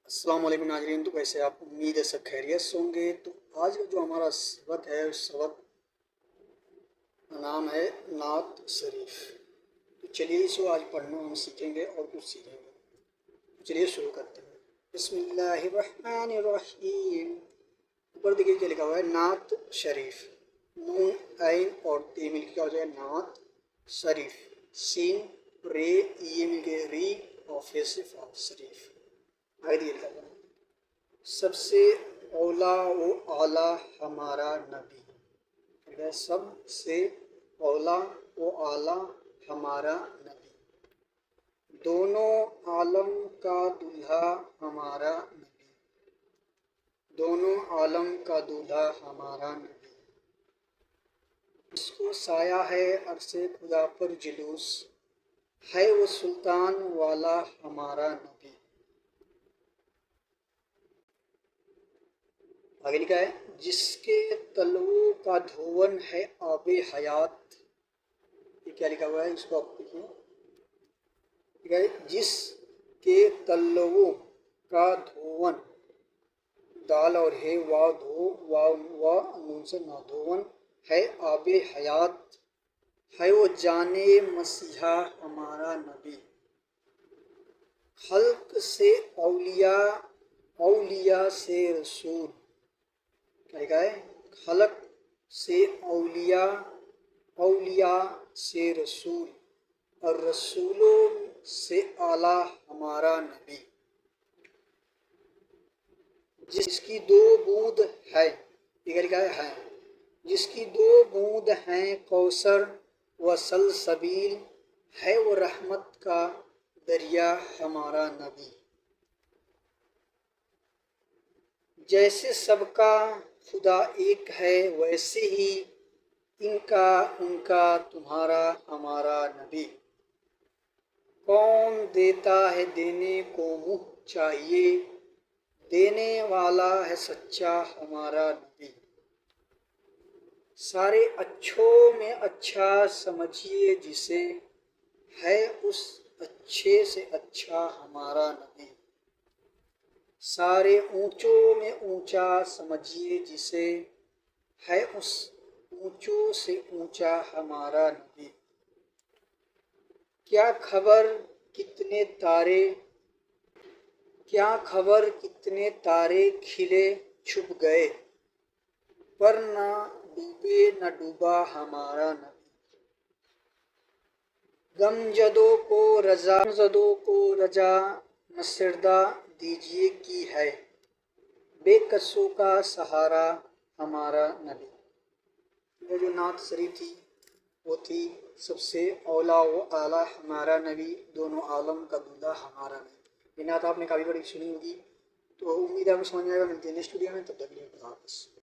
अस्सलाम वालेकुम नाज़रीन। तो कैसे आप, उम्मीद है सब खैरियत से होंगे। तो आज का जो हमारा सबक है उस सबक का नाम है नात शरीफ। तो चलिए इसको आज पढ़ना हम सीखेंगे और कुछ सीखेंगे। तो चलिए शुरू करते हैं। बिस्मिल्लाहिर्रहमानिर्रहीम। ऊपर देखिए क्या लिखा हुआ है, नात शरीफ। नून ऐन और ते मिल के क्या हो जाएगा, नात शरीफ। सीन रे ये मिल के री और फिर से फा शरीफ। आगे देखिए लिखा हुआ है, सबसे औला व आला हमारा नबी। ठीक है, सबसे औला व आला हमारा नबी। दोनों आलम का दूल्हा हमारा नबी। दोनों आलम का दूल्हा हमारा नबी। इसको साया है अरसे खुदा पर जुलूस, है वो सुल्तान वाला हमारा नबी। आगे लिखा है, जिसके तलवों का धोवन है आबे हयात। ये क्या लिखा हुआ है, इसको आप देखिए। ठीक है, जिसके तलवों का धोवन, दाल और है वाव धो वाव नून से ना धोवन है आबे हयात, है वो जाने मसीहा हमारा नबी। खल्क से औलिया, औलिया से रसूल। क्या लिखा है, खलक से औलिया, औलिया से रसूल, और रसूलों से आला हमारा नबी। जिसकी दो बूंद है, ये लिखा है, जिसकी दो बूंद हैं कौसर व सलसबील, है वो रहमत का दरिया हमारा नबी। जैसे सबका खुदा एक है, वैसे ही इनका उनका तुम्हारा हमारा नबी। कौन देता है देने को मुँह चाहिए, देने वाला है सच्चा हमारा नबी। सारे अच्छों में अच्छा समझिए जिसे, है उस अच्छे से अच्छा हमारा नबी। सारे ऊंचों में ऊंचा समझिए जिसे, है उस ऊंचों से ऊंचा हमारा नबी। क्या खबर कितने तारे, क्या खबर कितने तारे खिले छुप गए, पर न डूबे न डूबा हमारा नबी। गमजदों को रजा नसरदा दीजिए की है, बेकसों का सहारा हमारा नबी। ये जो नात शरीफ थी वो थी, सबसे औला व आला हमारा नबी, दोनों आलम का दूल्हा हमारा नबी। ये नात आपने काफ़ी बड़ी सुनी होगी। तो उम्मीद है आपको समझ में आएगा। मिलते हैं नेक्स्ट वीडियो में, तब तक के लिए खुदा हाफ़िज़।